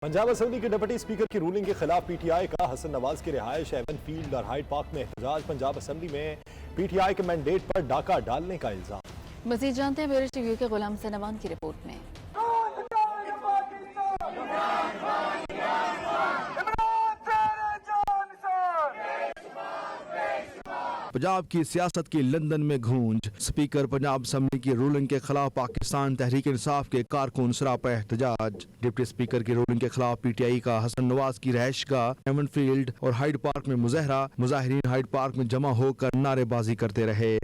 Punjab assembly کے deputy speaker کی rolling کے خلاف پی ٹی آئی کا حسن نواز کی رہائش ایون فیلڈ اور ہائیڈ پارک میں احتجاج۔ پنجاب اسمبلی میں پی ٹی آئی کے مینڈیٹ پر ڈاکہ ڈالنے کا الزام۔ مزید جانتے ہیں بیورو ٹی وی کے غلام سنوان کی رپورٹ میں۔ پنجاب کی سیاست کی لندن میں گونج، اسپیکر پنجاب اسمبلی کی رولنگ کے خلاف پاکستان تحریک انصاف کے کارکن سراپا احتجاج۔ ڈپٹی اسپیکر کی رولنگ کے خلاف پی ٹی آئی کا حسن نواز کی رہائش گاہ ایون فیلڈ اور ہائیڈ پارک میں مظاہرہ۔ مظاہرین ہائیڈ پارک میں جمع ہو کر نعرے بازی کرتے رہے۔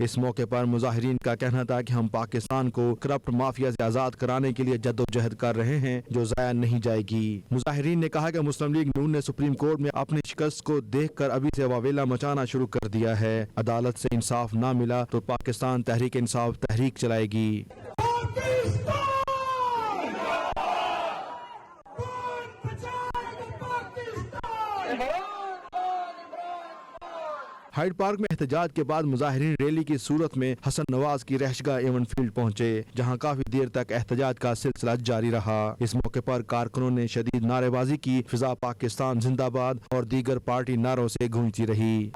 اس موقع پر مظاہرین کا کہنا تھا کہ ہم پاکستان کو کرپٹ مافیا سے آزاد کرانے کے لیے جدوجہد کر رہے ہیں جو ضائع نہیں جائے گی۔ مظاہرین نے کہا کہ مسلم لیگ نون نے سپریم کورٹ میں اپنی شکست کو دیکھ کر ابھی سے واویلا مچانا شروع کر دیا ہے۔ عدالت سے انصاف نہ ملا تو پاکستان تحریک انصاف تحریک چلائے گی۔ ہائیڈ پارک میں احتجاج کے بعد مظاہرین ریلی کی صورت میں حسن نواز کی رہائش گاہ ایون فیلڈ پہنچے، جہاں کافی دیر تک احتجاج کا سلسلہ جاری رہا۔ اس موقع پر کارکنوں نے شدید نعرے بازی کی، فضا پاکستان زندہ باد اور دیگر پارٹی نعروں سے گونجتی رہی۔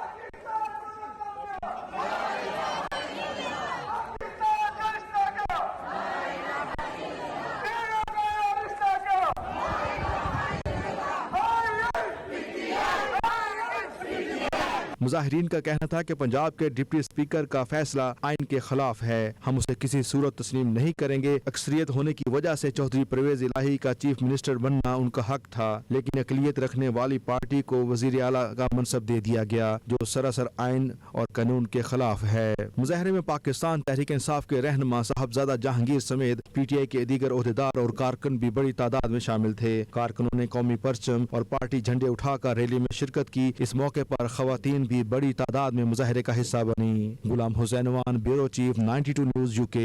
مظاہرین کا کہنا تھا کہ پنجاب کے ڈپٹی اسپیکر کا فیصلہ آئین کے خلاف ہے، ہم اسے کسی صورت تسلیم نہیں کریں گے۔ اکثریت ہونے کی وجہ سے چودھری پرویز الہی کا چیف منسٹر بننا ان کا حق تھا، لیکن اقلیت رکھنے والی پارٹی کو وزیر اعلیٰ کا منصب دے دیا گیا جو سراسر آئین اور قانون کے خلاف ہے۔ مظاہرے میں پاکستان تحریک انصاف کے رہنما صاحبزادہ جہانگیر سمیت پی ٹی آئی کے دیگر عہدیدار اور کارکن بھی بڑی تعداد میں شامل تھے۔ کارکنوں نے قومی پرچم اور پارٹی جھنڈے اٹھا کر ریلی میں شرکت کی۔ اس موقع پر خواتین بھی بڑی تعداد میں مظاہرے کا حصہ بنی۔ Ghulam حسینوان، bureau chief 92 news UK۔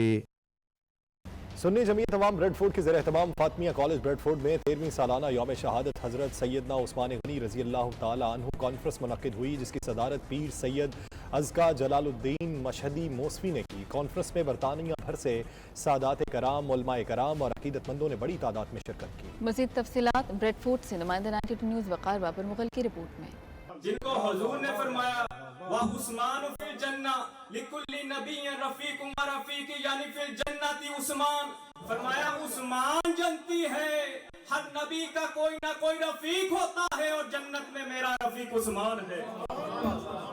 سنی جمعیت عوام بریڈ فورڈ کے زیر اہتمام فاطمیہ کالج بریڈ فورڈ میں 13ویں سالانہ یوم شہادت حضرت سیدنا عثمان غنی رضی اللہ تعالیٰ عنہ کانفرنس منعقد ہوئی، جس کی صدارت پیر سید ازکا جلال الدین مشہدی موسوی نے کی۔ کانفرنس میں برطانیہ بھر سے سادات کرام، علماء کرام اور عقیدت مندوں نے بڑی تعداد میں شرکت کی۔ مزید تفصیلات بریڈ فورڈ سے نمائندہ 92 نیوز وقار بابر مغل کی رپورٹ میں۔ جن کو حضور نے فرمایا وَعُثْمَانُ فِي الْجَنَّةِ لِكُلِّ نَبِيٍّ رَفِيقٌ وَرَفِيقِ، یعنی فی الجنتی عثمان، فرمایا عثمان جنتی ہے، ہر نبی کا کوئی نہ کوئی رفیق ہوتا ہے اور جنت میں میرا رفیق عثمان ہے۔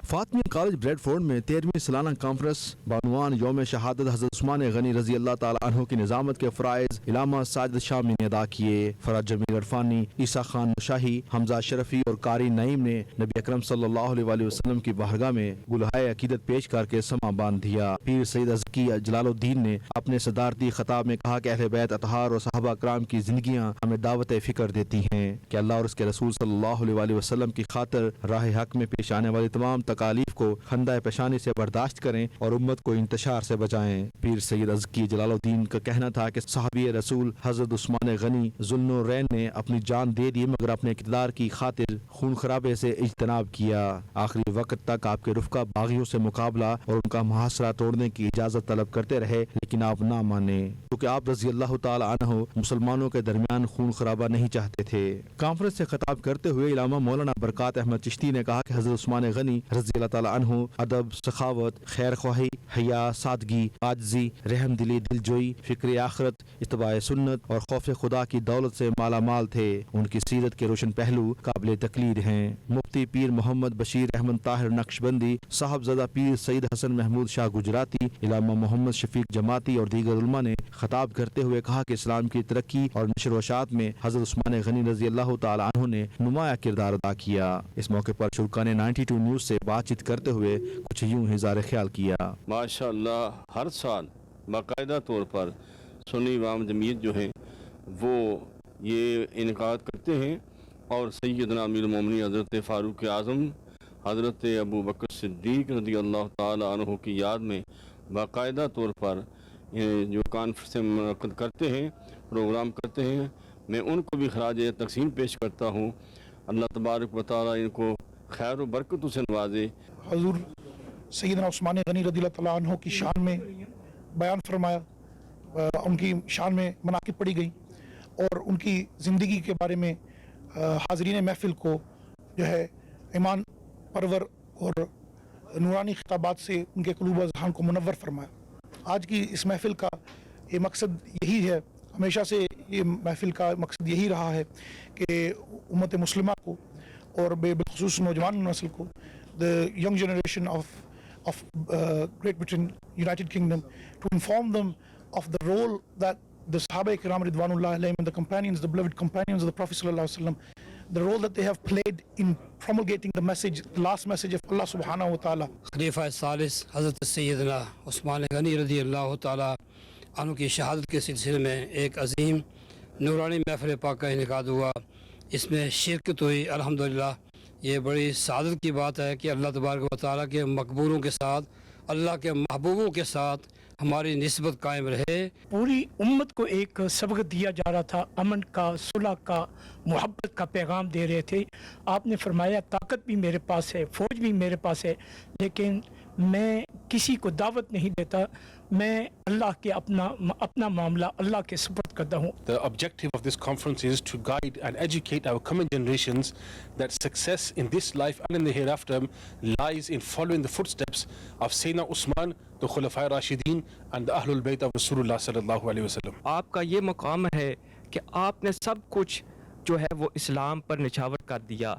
فاطمیہ کالج بریڈ فورڈ میں 13ویں سالانہ کانفرنس بعنوان یوم شہادت حضرت عثمان غنی رضی اللہ تعالیٰ عنہ کی نظامت کے فرائض علامہ ساجد شامی نے ادا کیے۔ فرات جمیل عرفانی، عیسیٰ خان شاہی، حمزہ شرفی اور قاری نعیم نے نبی اکرم صلی اللہ علیہ وسلم کی بارگاہ میں گلہائے عقیدت پیش کر کے سماں باندھ دیا۔ پیر سید ازکی جلال الدین نے اپنے صدارتی خطاب میں کہا کہ اہل بیت اطہار اور صحابہ کرام کی زندگیاں ہمیں دعوت فکر دیتی ہیں کہ اللہ اور اس کے رسول صلی اللہ علیہ وسلم کی خاطر راہ حق میں پیش آنے والی تمام تکالیف کو خندہ پیشانی سے برداشت کریں اور امت کو انتشار سے بچائیں۔ پیر سید ازکی جلال الدین کا کہنا تھا کہ صحابی رسول حضرت عثمان غنی ذوالنورین نے اپنی جان دے دی مگر اپنے اقتدار کی خاطر خون خرابے سے اجتناب کیا۔ آخری وقت تک آپ کے رفقا باغیوں سے مقابلہ اور ان کا محاصرہ توڑنے کی اجازت طلب کرتے رہے، لیکن آپ نہ مانے کیونکہ آپ رضی اللہ تعالی عنہ مسلمانوں کے درمیان خون خرابہ نہیں چاہتے تھے۔ کانفرنس سے خطاب کرتے ہوئے علامہ مولانا برکات احمد چشتی نے کہا کہ حضرت عثمان غنی رضی اللہ تعالی عنہ ادب، سخاوت، خیر خواہی، حیا، سادگی، عاجزی، رحم دلی، دلجوئی، فکر آخرت، اتباع سنت اور خوف خدا کی دولت سے مالا مال تھے۔ ان کی سیرت کے روشن پہلو قابل تقلید ہیں۔ مفتی پیر محمد بشیر احمد طاہر نقشبندی، صاحبزادہ پیر سید حسن محمود شاہ گجراتی، علامہ محمد شفیق جماعتی اور دیگر علماء نے خطاب کرتے ہوئے کہا کہ اسلام کی ترقی اور نشر و اشاعت میں حضرت عثمان غنی رضی اللہ تعالی عنہ نے نمایاں کردار ادا کیا۔ اس موقع پر شرکا نے 92 نیوز سے بات چیت کرتے ہوئے کچھ یوں اظہار خیال کیا۔ ماشاءاللہ ہر سال باقاعدہ طور پر سنی عوام جمعیت جو ہیں وہ یہ انعقاد کرتے ہیں اور سیدنا امیر المومنین حضرت فاروق اعظم حضرت ابو بکر صدیق رضی اللہ تعالی عنہ کی یاد میں باقاعدہ طور پر جو کانفرنس منعقد کرتے ہیں، پروگرام کرتے ہیں، میں ان کو بھی خراج تقسیم پیش کرتا ہوں۔ اللہ تبارک و تعالی ان کو خیر و برکتوں سے نوازے۔ حضور सैयदना उस्मान गनी रज़ियल्लाहु ताला अन्हु की शान में बयान फरमाया, उनकी शान में मनाक़िब पढ़ी गई और उनकी ज़िंदगी के बारे में हाज़रीन महफ़िल को जो है ईमान परवर और नूरानी खिताबात से उनके क़ुलूब व ज़हान को मुनव्वर फरमाया। आज की इस महफ़िल का ये मकसद यही है, हमेशा से ये महफ़िल का मकसद यही रहा है कि उम्मत मुस्लिमा को और बेखुसूस नौजवान नस्ल को, the young generation of Great Britain, United Kingdom, to inform them of the role that the Sahaba Ikram Ridwanullah alayhim and the companions, the beloved companions of the Prophet Sallallahu Alaihi Wasallam, the role that they have played in promulgating the message, the last message of Allah Subhanahu wa Ta'ala. खलीफा सालिस हज़रत सैयदना उस्मान गनी रज़ी अल्लाह ताला अन्हु की शहादत के सिलसिले में एक अजीम नूरानी महफ़िल पाक का इनेकाद हुआ। इसमें शिरकत हुई। अल्हम्दुलिल्लाह ये बड़ी सआदत की बात है कि अल्लाह तबारक व तआला के मकबूलों के साथ, अल्लाह के महबूबों के साथ हमारी निस्बत कायम रहे। पूरी उम्मत को एक सबक दिया जा रहा था, अमन का, सुलह का, मोहब्बत का पैगाम दे रहे थे। आपने फरमाया ताकत भी मेरे पास है, फ़ौज भी मेरे पास है, लेकिन मैं किसी को दावत नहीं देता, मैं अल्लाह के अपना मामला अल्लाह के सुपुर्द करता हूँ। The objective of this conference is to guide and educate our coming generations that success in this life and in the hereafter lies in following the footsteps of Sayyidina Usman, the Khulafai Rashidin and the Ahlul Bayt of Rasulullah sallallahu alaihi wasallam. आपका ये मकाम है कि आपने सब कुछ जो है वो इस्लाम पर निछावर कर दिया।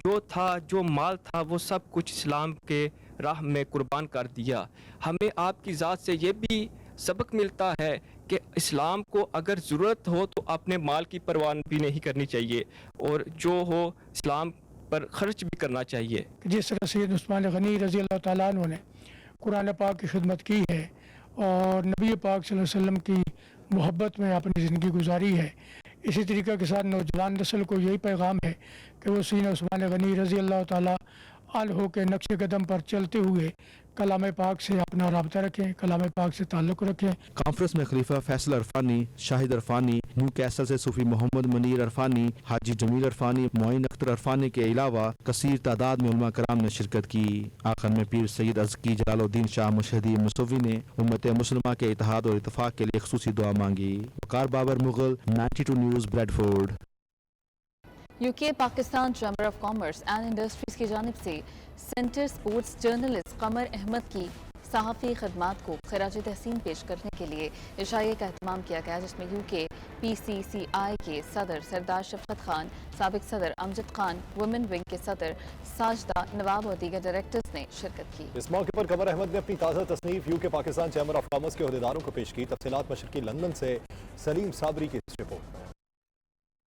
जो था, जो माल था, वो सब कुछ इस्लाम के राह में कुर्बान कर दिया। हमें आपकी ज़ात से ये भी सबक मिलता है कि इस्लाम को अगर ज़रूरत हो तो अपने माल की परवाह भी नहीं करनी चाहिए और जो हो इस्लाम पर खर्च भी करना चाहिए। जिस तरह सैयद उस्मान गनी रज़ी अल्लाह ताला अन्हु ने कुरान पाक की खिदमत की है और नबी पाक सल्लल्लाहु अलैहि वसल्लम की मोहब्बत में अपनी ज़िंदगी गुजारी है, इसी तरीक़े के साथ नौजवान नस्ल को यही पैगाम है कि वो सैयदना उस्मान गनी रज़ी अल्लाह ताला अन्हु के नक्शे कदम पर चलते हुए कलाम पाक से अपना राब्ता रखें, कलाम पाक से ताल्लुक़ रखें। कॉन्फ्रेंस में खलीफा फैसल अरफानी, शाहिद अरफानी, न्यू कैसल से सूफी मोहम्मद मनीर अरफानी, हाजी जमील अरफानी, मोइन अख्तर अरफानी के अलावा कसीर तादाद में उलमा कराम ने शिरकत की। आखिर में पीर सैयद अज़की जलालुद्दीन शाह मुशहदी मुसव्वी ने उम्मत मुस्लिमा के इत्तेहाद और इत्तफाक के लिए ख़ुसूसी दुआ मांगी। Waqar Babar Mughal, 92 news, Bradford. UK Pakistan chamber of commerce and industries की जानिब से centre sports journalist Qamar Ahmed की सहाफ़ी खदमात को खराज तहसीन पेश करने के लिए इशाए का एहतमाम किया गया, जिसमें यूके PCCI के सदर सरदार शफकत खान, साबिक सदर अमजद खान, वुमेन विंग के सदर साजदा नवाब और दीगर डायरेक्टर्स ने शिरकत की। इस मौके पर कमर अहमद ने अपनी ताज़ा तसनीफ UK Pakistan chamber of commerce के अहदेदारों को पेश की। तफसीलात मशरकी लंदन से सलीम साबरी की रिपोर्ट में।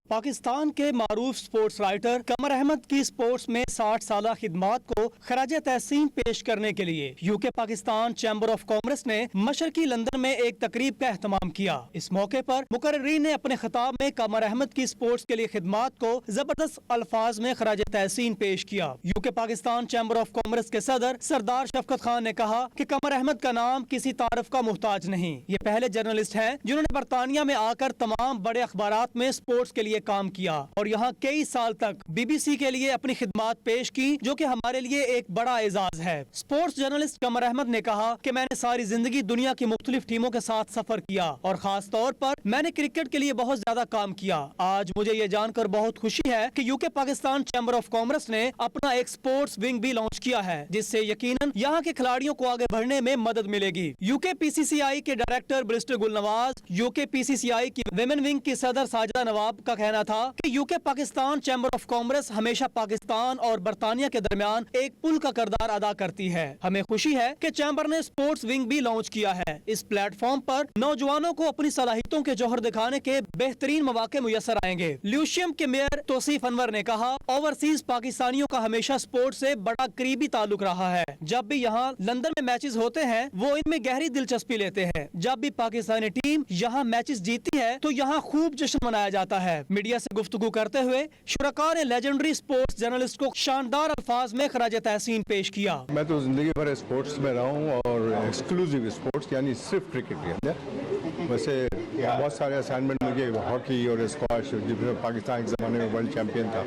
पाकिस्तान के मारूफ स्पोर्ट्स राइटर कमर अहमद की स्पोर्ट्स में 60 साला खिदमात को खराज तहसीन पेश करने के लिए UK Pakistan chamber of commerce ने मशरकी लंदन में एक तकरीब का एहतमाम किया। इस मौके पर मुकर्रीन ने अपने खिताब में कमर अहमद की स्पोर्ट्स के लिए खिदमात को जबरदस्त अल्फाज में खराज तहसीन पेश किया। UK Pakistan chamber of commerce के सदर सरदार शफकत खान ने कहा कि कमर अहमद का नाम किसी तारफ का मुहताज नहीं, ये पहले जर्नलिस्ट हैं जिन्होंने बरतानिया में आकर तमाम बड़े अखबारात में स्पोर्ट्स के लिए काम किया और यहाँ कई साल तक BBC के लिए अपनी खिदमात पेश की, जो कि हमारे लिए एक बड़ा एजाज है। स्पोर्ट्स जर्नलिस्ट कमर अहमद ने कहा कि मैंने सारी जिंदगी दुनिया की मुख्तलिफ टीमों के साथ सफर किया और खास तौर पर मैंने क्रिकेट के लिए बहुत ज्यादा काम किया। आज मुझे ये जानकर बहुत खुशी है कि UK Pakistan chamber of commerce ने अपना एक स्पोर्ट्स विंग भी लॉन्च किया है, जिससे यकीनन यहाँ के खिलाड़ियों को आगे बढ़ने में मदद मिलेगी। यूके PCCI के director barrister Gulnawaz, UK PCCI की वुमेन विंग की सदर साजदा नवाब का कहना था कि UK Pakistan chamber of commerce हमेशा पाकिस्तान और बरतानिया के दरमियान एक पुल का किरदार अदा करती है। हमें खुशी है कि चैम्बर ने स्पोर्ट्स विंग भी लॉन्च किया है। इस प्लेटफॉर्म पर नौजवानों को अपनी सलाहियतों के जौहर दिखाने के बेहतरीन मौके मुयसर आएंगे। ल्यूशियम के मेयर तौसीफ अनवर ने कहा, ओवरसीज पाकिस्तानियों का हमेशा स्पोर्ट्स से बड़ा करीबी ताल्लुक रहा है। जब भी यहाँ लंदन में मैचेस होते हैं वो इनमें गहरी दिलचस्पी लेते हैं। जब भी पाकिस्तानी टीम यहाँ मैचेस जीतती है तो यहाँ खूब जश्न मनाया जाता है। मीडिया से गुफ्तगू करते हुए शुरका ने लेजेंडरी स्पोर्ट्स जर्नलिस्ट को शानदार अल्फाज में खराज तहसीन पेश किया। मैं तो जिंदगी भर स्पोर्ट्स में रहा हूँ और एक्सक्लूसिव स्पोर्ट्स यानी सिर्फ क्रिकेट के अंदर। वैसे बहुत सारे असाइनमेंट मुझे हॉकी और स्क्वाश, जिसमें पाकिस्तान एक ज़माने में वर्ल्ड चैम्पियन था,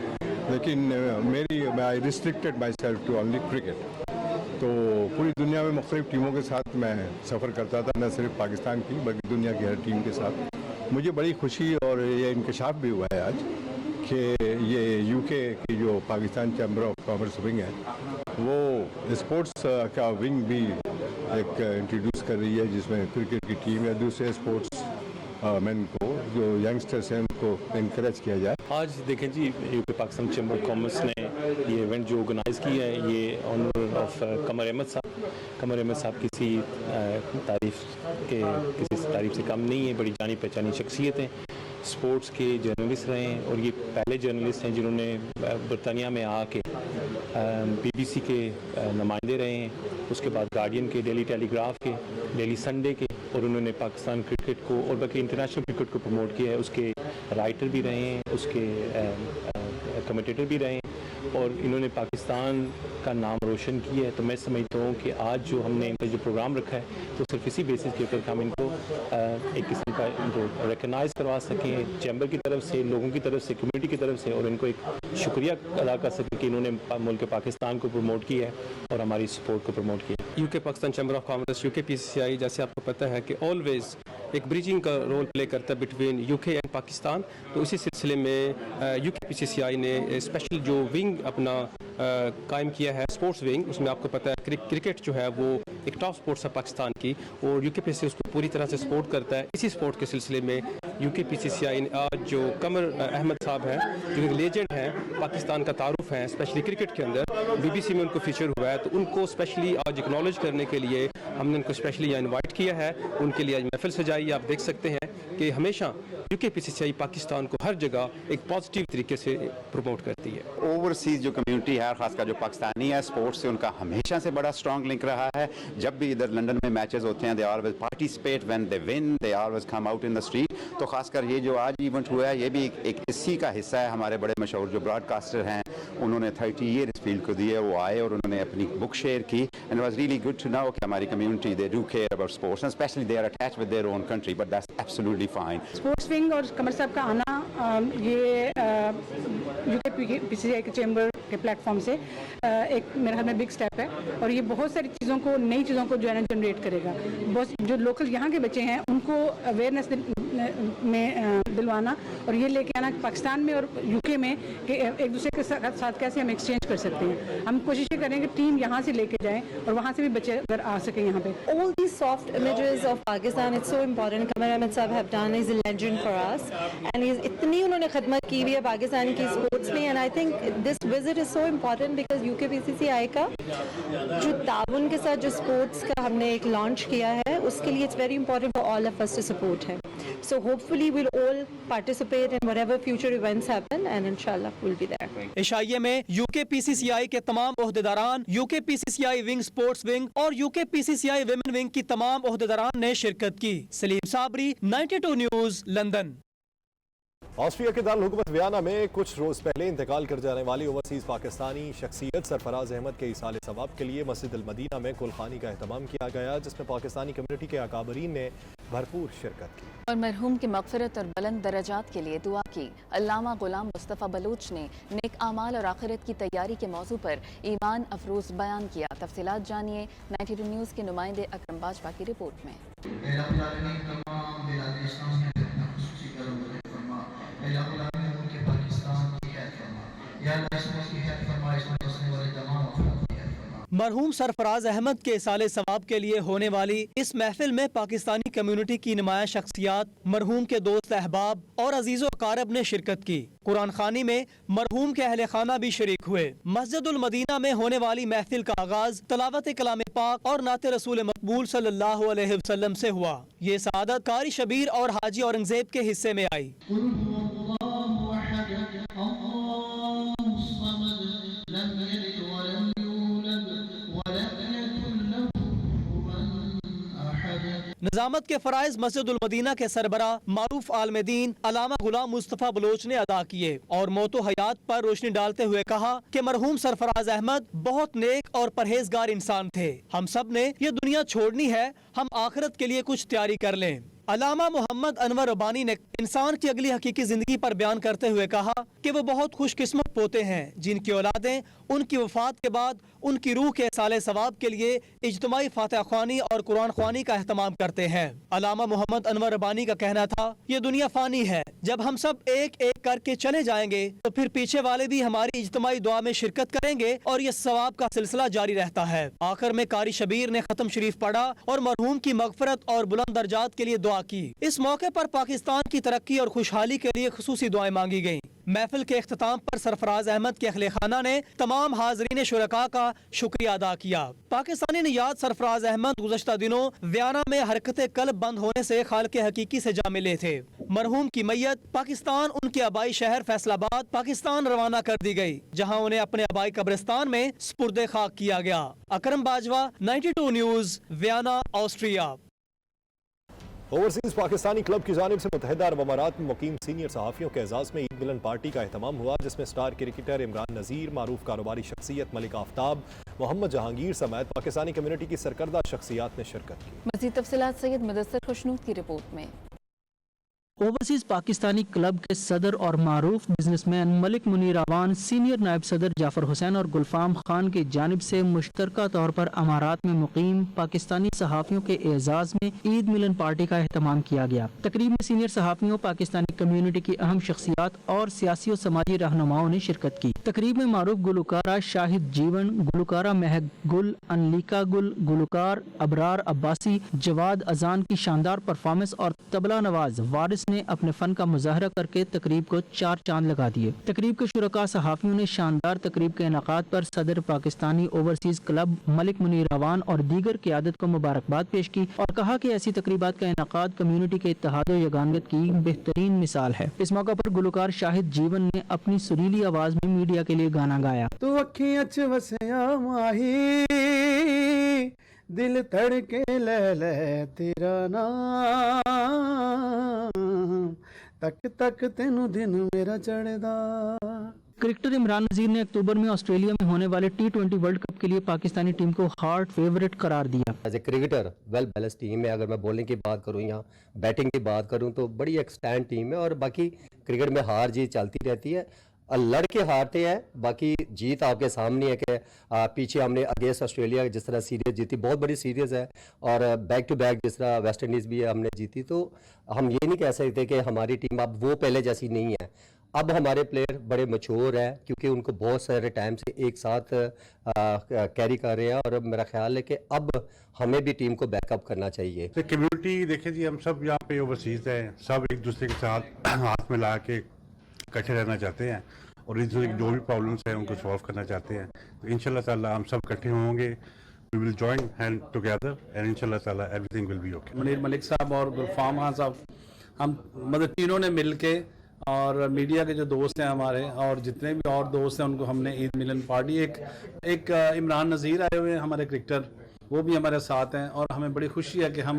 लेकिन I restricted myself to only cricket. तो पूरी दुनिया में मुख्तलिफ टीमों के साथ मैं सफ़र करता था, न सिर्फ पाकिस्तान की बल्कि दुनिया की हर टीम के साथ। मुझे बड़ी खुशी और ये इंकशाफ भी हुआ है आज कि ये यूके की जो Pakistan chamber of commerce wing है वो स्पोर्ट्स का विंग भी एक इंट्रोड्यूस कर रही है, जिसमें क्रिकेट की टीम या दूसरे स्पोर्ट्स मैन को जो यंगस्टर्स हैं उनको इनकरेज किया जाए। आज देखें जी, UK Pakistan chamber of commerce ने ये इवेंट जो ऑर्गेनाइज़ किया है, ये ऑनर ऑफ कमर अहमद साहब किसी तारीफ से कम नहीं है, बड़ी जानी पहचानी शख्सियत हैं, स्पोर्ट्स के जर्नलिस्ट रहे हैं और ये पहले जर्नलिस्ट हैं जिन्होंने बरतानिया में आके BBC के नुमाइंदे रहे हैं, उसके बाद गार्डियन के, डेली टेलीग्राफ के, डेली संडे के, और उन्होंने पाकिस्तान क्रिकेट को और बाकी इंटरनेशनल क्रिकेट को प्रमोट किया है। उसके राइटर भी रहे हैं, उसके कमेंटेटर भी रहे हैं और इन्होंने पाकिस्तान का नाम रोशन किया है। तो मैं समझता हूँ कि आज जो हमने इनका जो प्रोग्राम रखा है तो सिर्फ इसी बेसिस के ऊपर हम इनको एक किस्म का इनको रिकगनाइज़ करवा सकें चैम्बर की तरफ से, लोगों की तरफ से, कम्युनिटी की तरफ से, और इनको एक शुक्रिया अदा कर सकें कि इन्होंने मुल्क पाकिस्तान को प्रमोट किया है और हमारी सपोर्ट को प्रमोट किया। UK Pakistan chamber of commerce, UK PCCI, जैसे आपको पता है कि ऑलवेज एक ब्रिजिंग का रोल प्ले करता है बिटवीन यूके एंड पाकिस्तान। तो उसी सिलसिले में यूके PCCI ने स्पेशल जो विंग अपना कायम किया है, स्पोर्ट्स विंग, उसमें आपको पता है क्रिकेट जो है वो एक टॉप स्पोर्ट्स है पाकिस्तान की और यूके PCCI उसको पूरी तरह से सपोर्ट करता है। इसी सपोर्ट के सिलसिले में यूके PCCI ने आज जो कमर अहमद साहब हैं जो एक लेजेंड हैं, पाकिस्तान का तारुफ हैं स्पेशली क्रिकेट के अंदर, BBC में उनको फीचर हुआ है, तो उनको स्पेशली आज एक्नॉलेज करने के लिए हमने उनको स्पेशली यहाँ इन्वाइट किया है। उनके लिए आज महफिल सजाई। आप देख सकते हैं कि हमेशा यूके PCCI पाकिस्तान को हर जगह एक पॉजिटिव तरीके से प्रमोट करती है। ओवरसीज जो कम्युनिटी है, खासकर जो पाकिस्तानी है, स्पोर्ट्स से उनका हमेशा से बड़ा स्ट्रॉन्ग लिंक रहा है। जब भी इधर लंदन में मैचेस होते हैं, they always participate, when they win they always come out in the street. तो खासकर ये जो आज इवेंट हुआ है, ये भी एक इसी का हिस्सा है। हमारे बड़े मशहूर जो ब्रॉडकास्टर हैं, उन्होंने 30 ईयर इस फील्ड को दिए, वो आए और उन्होंने अपनी बुक शेयर की, and was really good to know कि हमारी community they do care about sports and specially they are attached with their own country, but that's absolutely fine. Sports wing और कमर साहब का आना ये यूके PCCI के chamber के प्लेटफॉर्म से एक मेरे ख्याल में बिग स्टेप है और ये बहुत सारी चीज़ों को, नई चीज़ों को जो है ना जनरेट करेगा। बहुत जो लोकल यहाँ के बच्चे हैं उनको अवेयरनेस में दिलवाना और ये लेके आना पाकिस्तान में और यूके में कि एक दूसरे के साथ कैसे हम एक्सचेंज कर सकते हैं। हम कोशिश करें कि टीम यहाँ से लेके जाएं और वहाँ से भी बच्चे अगर आ सकें यहाँ पे। All these soft images of Pakistan, it's so important. Qamar Ahmad Sahab have done, is a legend for us, and इतनी उन्होंने खिदमत की हुई है पाकिस्तान की स्पोर्ट्स में, and I think this visit is so important because UK PCCI का जो ताउन के साथ जो स्पोर्ट्स का हमने एक लॉन्च किया है, उसके लिए it's very important for all of us to support है। So hopefully we'll all participate in whatever future events happen, and inshallah we'll be there. इशाइये में यूके PCCI के तमाम ओहदेदारान, UK PCCI wing sports wing और UK PCCI women wing की तमाम ओहदेदारान ने शिरकत की। Saleem Sabri, 92 news, London. Austria के दारुल हुकूमत वियना में कुछ रोज़ पहले इंतकाल कर जाने वाली ओवरसीज़ पाकिस्तानी शख्सियत सरफराज अहमद के इसाले सवाब के लिए मस्जिद अल मदीना में कुलखानी का एहतमाम किया गया, जिसमें पाकिस्तानी कम्युनिटी के अकाबरीन ने भरपूर शिरकत की और मरहूम की मग़फ़िरत और बुलंद दर्जात के लिए दुआ की। अल्लामा गुलाम मुस्तफ़ा बलूच ने नेक आमाल और आखिरत की तैयारी के मौजू पर ईमान अफरोज़ बयान किया। तफसीलात जानिए 92 न्यूज़ के नुमाइंदे अकरम बाजवा की रिपोर्ट में। मरहूम सरफराज अहमद के साले सवाब के लिए होने वाली इस महफिल में पाकिस्तानी कम्युनिटी की नुमाया शख्सियात, मरहूम के दोस्त अहबाब और अजीज़ो अकारब ने शिरकत की। कुरान खानी में मरहूम के अहले खाना भी शरीक हुए। मस्जिद उल मदीना में होने वाली महफिल का आगाज तलावत कलाम पाक और नाते रसूल मकबूल सल्लल्लाहु अलैहि वसल्लम से हुआ। ये सआदत कारी शबीर और हाजी औरंगजेब के हिस्से में आई। निजामत के फराइज मस्जिद उल मदीना के सरबरा मारूफ आलमदीन अल्लामा गुलाम मुस्तफ़ा बलोच ने अदा किए और मौतो हयात पर रोशनी डालते हुए कहा कि मरहूम सरफराज अहमद बहुत नेक और परहेजगार इंसान थे। हम सब ने ये दुनिया छोड़नी है, हम आखिरत के लिए कुछ तैयारी कर लें। علامہ محمد انور ربانی نے انسان کی اگلی حقیقی زندگی پر بیان کرتے ہوئے کہا کہ وہ بہت خوش قسمت پوتے ہیں جن کی اولادیں ان کی وفات کے بعد ان کی روح کے ایصال ثواب کے لیے اجتماعی فاتحہ خوانی اور قرآن خوانی کا اہتمام کرتے ہیں۔ علامہ محمد انور ربانی کا کہنا تھا، یہ دنیا فانی ہے، جب ہم سب ایک ایک کر کے چلے جائیں گے تو پھر پیچھے والے بھی ہماری اجتماعی دعا میں شرکت کریں گے اور یہ ثواب کا سلسلہ جاری رہتا ہے۔ آخر میں قاری شبیر نے ختم شریف پڑھا اور مرحوم کی مغفرت اور بلند درجات کے لیے دعا کی۔ اس موقع پر پاکستان کی ترقی اور خوشحالی کے لیے خصوصی دعائیں مانگی گئیں۔ محفل کے اختتام پر سرفراز احمد کے اہل خانہ نے تمام حاضرین شرکاء کا شکریہ ادا کیا۔ پاکستانی نژاد سرفراز احمد گزشتہ دنوں ویانا میں حرکت قلب بند ہونے سے خالق حقیقی سے جا ملے تھے۔ مرحوم کی میت پاکستان ان کے آبائی شہر فیصل آباد پاکستان روانہ کر دی گئی، جہاں انہیں اپنے آبائی قبرستان میں سپرد خاک کیا گیا۔ Akram Bajwa, 92 news, Vienna, Austria. Overseas Pakistani club کی جانب سے متحدہ عرب امارات میں مقیم سینئر صحافیوں کے اعزاز میں عید ملن پارٹی کا اہتمام ہوا، جس میں سٹار کرکٹر عمران نذیر، معروف کاروباری شخصیت ملک آفتاب، محمد جہانگیر سمیت پاکستانی کمیونٹی کی سرکردہ شخصیات نے شرکت کی۔ مزید تفصیلات سید مدثر خوشنود کی رپورٹ میں۔ اوورسیز پاکستانی کلب کے صدر اور معروف بزنس مین ملک منیر اعوان، سینئر نائب صدر جعفر حسین اور گلفام خان کی جانب سے مشترکہ طور پر امارات میں مقیم پاکستانی صحافیوں کے اعزاز میں عید ملن پارٹی کا اہتمام کیا گیا۔ تقریب میں سینئر صحافیوں، پاکستانی کمیونٹی کی اہم شخصیات اور سیاسی و سماجی رہنماؤں نے شرکت کی۔ تقریب میں معروف گلوکارہ شاہد جیون، گلوکارہ مہک گل، انلیکا گل، گلوکار ابرار عباسی، جواد اذان کی شاندار پرفارمنس اور طبلہ نواز وارث نے اپنے فن کا مظاہرہ کر کے تقریب کو 4 چاند لگا دیے۔ تقریب کے شرکاء صحافیوں نے شاندار تقریب کے انعقاد پر صدر پاکستانی اوورسیز کلب ملک منیر اعوان اور دیگر قیادت کو مبارکباد پیش کی اور کہا کہ ایسی تقریبات کا انعقاد کمیونٹی کے اتحاد و یگانگت کی بہترین مثال ہے۔ اس موقع پر گلوکار شاہد جیون نے اپنی سریلی آواز میں میڈیا کے لیے گانا گایا۔ تو اکھیاں چ وسیا ماہی دل تڑکے لے لے تیرا نام تک تک تینو دن میرا چڑھدا۔ کرکٹر عمران نذیر نے اکتوبر میں آسٹریلیا میں ہونے والے T20 ورلڈ کپ کے لیے پاکستانی ٹیم کو ہارڈ فیورٹ قرار دیا۔ As a cricketer well balance team ہے، اگر میں بولنگ کی بات کروں یا بیٹنگ کی بات کروں تو بڑی ایکسٹینڈ ٹیم ہے، اور باقی کرکٹ میں ہار جیت چلتی رہتی ہے، لڑ کے ہارتے ہیں، باقی جیت آپ کے سامنے ہے کہ پیچھے ہم نے اگینسٹ آسٹریلیا جس طرح سیریز جیتی، بہت بڑی سیریز ہے، اور بیک ٹو بیک جس طرح ویسٹ انڈیز بھی ہے ہم نے جیتی، تو ہم یہ نہیں کہہ سکتے کہ ہماری ٹیم اب وہ پہلے جیسی نہیں ہے۔ اب ہمارے پلیئر بڑے میچور ہیں کیونکہ ان کو بہت سارے ٹائم سے ایک ساتھ کیری کر رہے ہیں، اور میرا خیال ہے کہ اب ہمیں بھی ٹیم کو بیک اپ کرنا چاہیے۔ کمیونٹی دیکھیں جی، ہم سب یہاں پہ اوورسیز ہیں، سب ایک دوسرے کے ساتھ ہاتھ ملا کے اکٹھے رہنا چاہتے ہیں اور ایک دوسرے کی جو بھی پرابلمس ہیں ان کو سالو کرنا چاہتے ہیں، تو انشاءاللہ تعالیٰ ہم سب اکٹھے ہوں گے، we will join hand together and inshallah ta'ala everything will be okay۔ Munir ملک صاحب اور گلفام خان صاحب، ہم مطلب تینوں نے مل کے، اور میڈیا کے جو دوست ہیں ہمارے اور جتنے بھی اور دوست ہیں ان کو ہم نے عید ملن پارٹی، ایک عمران نذیر آئے ہوئے ہیں ہمارے کرکٹر، وہ بھی ہمارے ساتھ ہیں، اور ہمیں بڑی خوشی ہے کہ ہم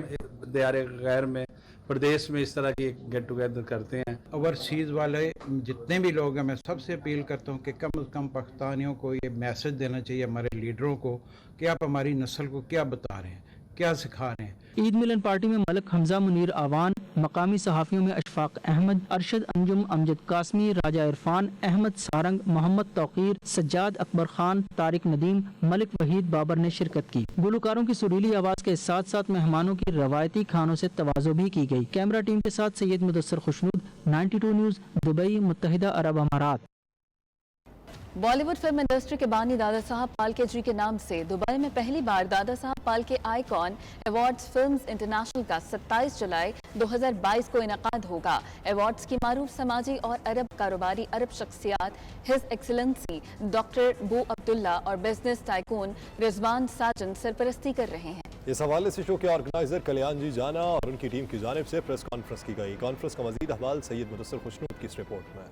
دیار غیر میں پردیش میں اس طرح کی گیٹ ٹوگیدر کرتے ہیں۔ اوورسیز والے جتنے بھی لوگ ہیں، میں سب سے اپیل کرتا ہوں کہ کم از کم پاکستانیوں کو یہ میسج دینا چاہیے، ہمارے لیڈروں کو، کہ آپ ہماری نسل کو کیا بتا رہے ہیں، کیا سکھا رہے ہیں۔ عید ملن پارٹی میں ملک حمزہ منیر اعوان، مقامی صحافیوں میں اشفاق احمد، ارشد انجم، امجد قاسمی، راجہ عرفان، احمد سارنگ، محمد توقیر، سجاد اکبر خان، طارق ندیم، ملک وحید بابر نے شرکت کی۔ گلوکاروں کی سریلی آواز کے ساتھ ساتھ مہمانوں کی روایتی کھانوں سے تواضع بھی کی گئی۔ کیمرہ ٹیم کے ساتھ سید مدثر خوشنود، 92 نیوز، دبئی، متحدہ عرب امارات۔ بالی ووڈ فلم انڈسٹری کے بانی دادا صاحب پالکے جی کے نام سے دبئی میں پہلی بار Dada Saheb پالکے icon awards films international کا 27 جولائی 2022 کو انعقاد ہوگا۔ ایوارڈز کی معروف سماجی اور عرب کاروباری عرب شخصیات ہز ایکسلنسی ڈاکٹر بو عبداللہ اور بزنس ٹائکون رضوان ساجن سرپرستی کر رہے ہیں۔ اس حوالے سے شو کے آرگنائزر کلیان جی جانا اور ان کی ٹیم کی جانب سے پریس کانفرنس کی گئی۔ کانفرنس کا مزید احوال سید مدثر خوشنود کی اس رپورٹ میں۔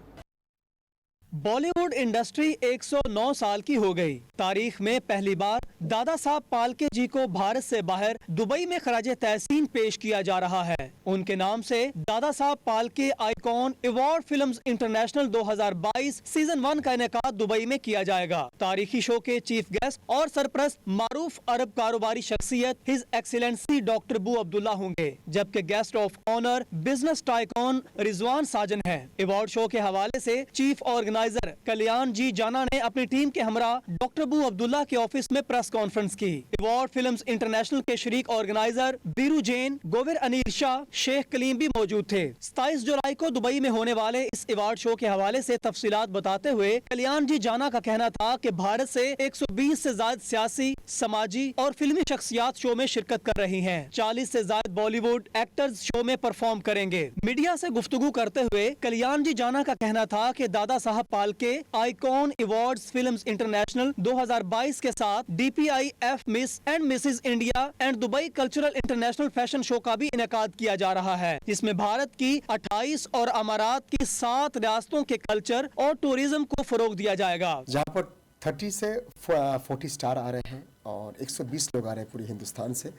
बॉलीवुड इंडस्ट्री 109 साल की हो गई। तारीख में पहली बार दादा साहब फाल्के जी को भारत से बाहर दुबई में खराजे तहसीन पेश किया जा रहा है। उनके नाम से दादा Saheb Phalke icon award films international 2022 season 1 का इनेकाद दुबई में किया जाएगा। तारीखी शो के चीफ गेस्ट और सरप्रस्त मारूफ अरब कारोबारी शख्सियत हिज एक्सीलेंसी डॉक्टर बू अब्दुल्ला होंगे, जबकि guest of honour business tycoon Rizwan Sajan है। अवार्ड शो के हवाले से चीफ ऑर्गेनाइजर कल्याण जी जाना ने अपनी टीम के हमरा डॉक्टर बू अब्दुल्ला के ऑफिस में प्रेस कॉन्फ्रेंस की। अवार्ड फिल्म्स इंटरनेशनल के शरीक ऑर्गेनाइजर बीरू जैन, गोविर अनीर शाह, शेख कलीम भी मौजूद थे। 27 जुलाई को दुबई में होने वाले इस अवार्ड शो के हवाले से तफसीलात बताते हुए कल्याण जी जाना का कहना था कि भारत से 120 से ज्यादा सियासी, समाजी और फिल्मी शख्सियात शो में शिरकत कर रही हैं। 40 से ज्यादा बॉलीवुड एक्टर्स शो में परफॉर्म करेंगे। मीडिया से गुफ्तगू करते हुए कल्याण जी जाना का कहना था कि Dada Saheb Phalke icon awards films international 2022 के साथ DPIF miss and Mrs India and Dubai cultural international fashion show का भी इनेकाद किया जा रहा है, जिसमें भारत की 28 और अमारात की 7 रियासतों के कल्चर और टूरिज्म को फरोग दिया जाएगा। जहाँ पर 30 से 40 स्टार आ रहे हैं और 120 लोग आ रहे हैं पूरे हिंदुस्तान से।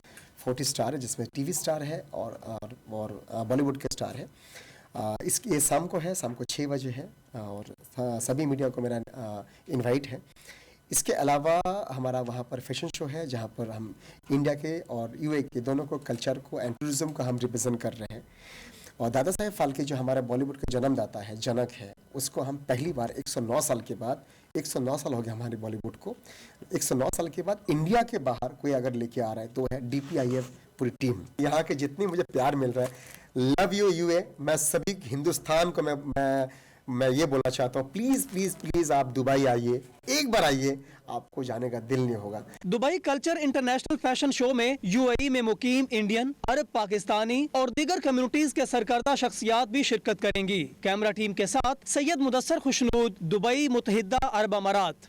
40 स्टार है जिसमें टीवी स्टार है और बॉलीवुड के स्टार है। ये शाम को है, शाम को 6 बजे है और सभी मीडिया को मेरा इनवाइट है। इसके अलावा हमारा वहाँ पर फैशन शो है जहाँ पर हम इंडिया के और UAE के दोनों को कल्चर को एंड टूरिज्म को हम रिप्रेजेंट कर रहे हैं। और दादा साहेब फाल्के जो हमारे बॉलीवुड के जन्मदाता है, जनक है, उसको हम पहली बार 109 साल के बाद, 109 साल हो गया हमारे बॉलीवुड को, 109 साल के बाद इंडिया के बाहर कोई अगर लेके आ रहा है तो है DPIF पूरी टीम। यहाँ के जितनी मुझे प्यार मिल रहा है, लव यू UAE। मैं सभी हिंदुस्तान को मैं ये बोलना चाहता हूँ, प्लीज़ प्लीज़ प्लीज़ आप दुबई आइए, एक बार आइए, आपको जाने का दिल नहीं होगा। Dubai culture international fashion show में UAE में मुकीम इंडियन, अरब, पाकिस्तानी और दीगर कम्युनिटीज के सरकर्दा शख्सियात भी शिरकत करेंगी। कैमरा टीम के साथ सैयद मुदस्सर खुशनूद, दुबई, मुत्तहिदा अरब अमारात।